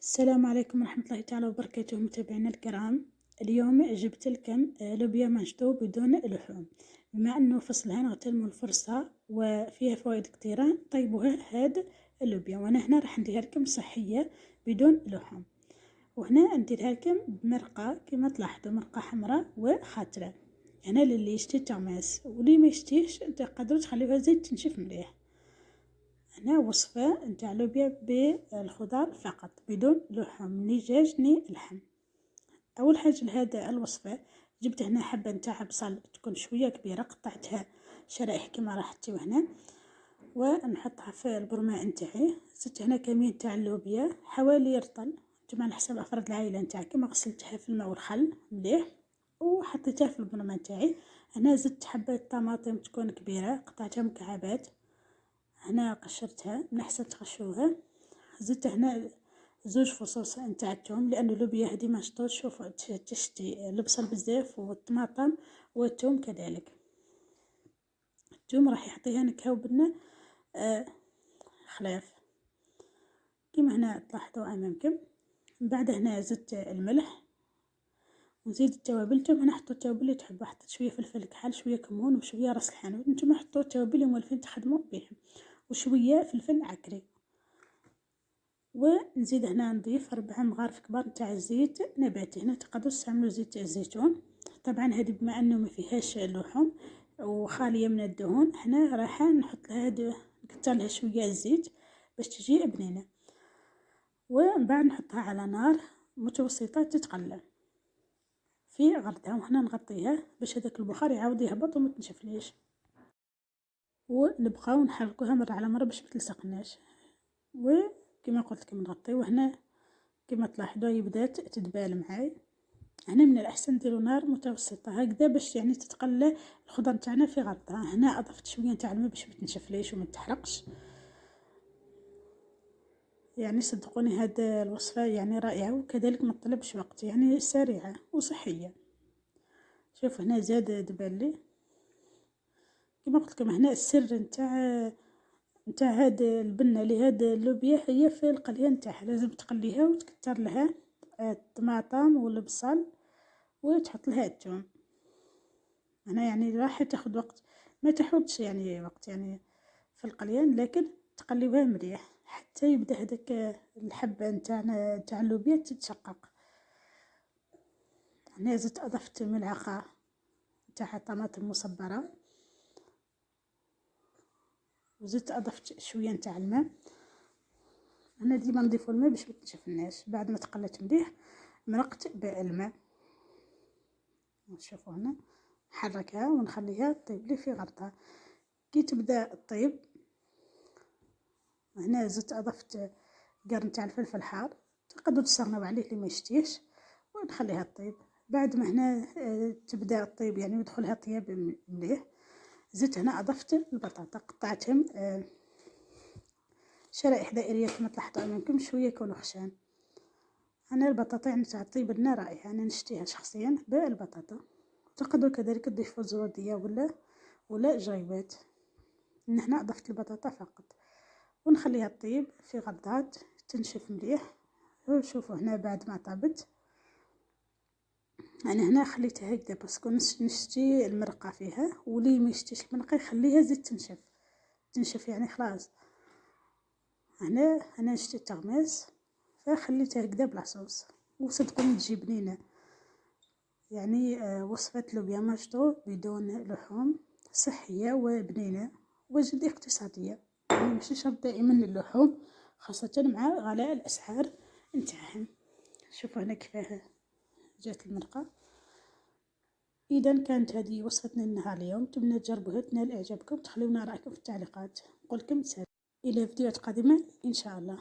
السلام عليكم ورحمة الله تعالى وبركاته متابعينا الكرام. اليوم جبت لكم لوبيا مشطو بدون لحوم. بما انه فصلها نغتنموا الفرصة وفيها فوائد كثيرة طيبوها هاد اللوبيا، وانا هنا راح نديرها لكم صحية بدون لحوم. وهنا نديرها لكم بمرقة كما تلاحظوا، مرقة حمراء وخضراء. هنا للي يشتي تغماس، واللي ما يشتيش تقدروا تخليوها زيت تنشف مليح. هنا وصفة نتاع لوبيا بالخضار فقط بدون لحوم، ني دجاج ني لحم. اول حاجه لهذا الوصفه جبت هنا حبه نتاع بصل تكون شويه كبيره، قطعتها شرائح كما راح تشوفوا هنا، ونحطها في البرماء نتاعي. زدت هنا كمية نتاع اللوبيا حوالي رطل، نتوما على حسب افراد العائله نتاعكم. غسلتها في الماء والخل مليح وحطيتها في البرماء نتاعي. هنا زدت حبه طماطم تكون كبيره قطعتها مكعبات، هنا قشرتها من احسن تقشروها. زدت هنا زوج فصوص نتاع الثوم، لان اللوبيا هذه ما شطوش شوفوا تشتي البصل بزاف والطماطم والثوم كذلك. الثوم راح يعطيها نكهه وبنه خلاف كما هنا تلاحظوا امامكم. من بعد هنا زدت الملح ونزيد التوابل. نتوما هنا حطوا التوابل اللي تحبوا، حطيت شويه فلفل كحل شويه كمون وشويه راس الحانوت. نتوما حطوا التوابل اللي موالفين تخدموا بهم، وشويه فلفل عكري. ونزيد هنا نضيف 4 مغارف كبار نتاع الزيت نباتي. هنا تقدروا تستعملوا زيت الزيتون. طبعا هذه بما انه ما فيهاش لحوم وخاليه من الدهون، هنا راح نحط لها نكتر لها شويه الزيت باش تجي بنينه. ومن بعد نحطها على نار متوسطه تتقلى في غرضها، وهنا نغطيها باش هذاك البخار يعاود يهبط وما تنشفليش، ونبقاو نحركوها مره على مره باش ما تلصقناش. وكما قلت لكم نغطي. وهنا كما تلاحظوا هي بدات تدبال معاي. هنا من الاحسن نديروا نار متوسطه هكذا باش يعني تتقلى الخضر تاعنا في غرضها. هنا اضفت شويه نتاع الماء باش ما تنشفليش وما تحرقش. يعني صدقوني هاد الوصفه يعني رائعه، وكذلك ما تطلبش وقت، يعني سريعه وصحيه. شوف هنا زاد دبال لي كما قلت لكم. هنا السر نتاع هاد البنه لهاد اللوبيا هي في القليه نتاعها، لازم تقليها وتكتر لها الطماطم والبصل وتحط لها الثوم. هنا يعني راح تاخذ وقت، ما تاخذش يعني وقت يعني في القليان، لكن تقلبها مليح حتى يبدا هذاك الحبه نتاعنا نتاع اللوبيا تتشقق. هنا زدت اضفت ملعقه نتاع طماطم مصبره، وزدت اضفت شويه نتاع الماء. هنا ديما نضيفوا الماء باش ما تنشفناش. بعد ما تقلت مليح مرقت بالماء. نشوفوا هنا نحركها ونخليها تطيب لي في غرضها. كي تبدا تطيب هنا زدت اضفت قرن تاع الفلفل الحار، تقدروا تستغنوا عليه اللي ما يشتيش، ونخليها تطيب. بعد ما هنا تبدا تطيب يعني يدخلها طياب مليح، زدت هنا اضفت البطاطا قطعتهم شرائح دائريه كما تلاحظوا امامكم، شويه يكونوا خشان. انا البطاطا يعني تاع الطيب لنا رائحه، انا نشتيها شخصيا بالبطاطا. تقدروا كذلك تضيفوا زروديه ولا جريبات. هنا اضفت البطاطا فقط ونخليها تطيب في غرضها تنشف مليح. وشوفوا هنا بعد ما طابت انا هنا خليتها هكذا باسكو نشتي المرقه فيها، واللي ما يشتيش المرقه يخليها زيد تنشف يعني خلاص. هنا نشتي التغماس فخليتها هكذا بلا صوص، وصدقوني تجي بنينه. يعني وصفه لوبيا مشطو بدون لحوم، صحيه وبنينه وجد اقتصاديه. يعني ماشي شرط دائما اللحوم، خاصه مع غلاء الاسعار نتاعهم. شوفوا هنا كيفاه جات المرقه. اذا كانت هذه وصفتنا لنهار اليوم، تمنى تجربوها تنال اعجابكم. تخلونا رايكم في التعليقات. نقول لكم سلام الى فيديوهات قادمه ان شاء الله.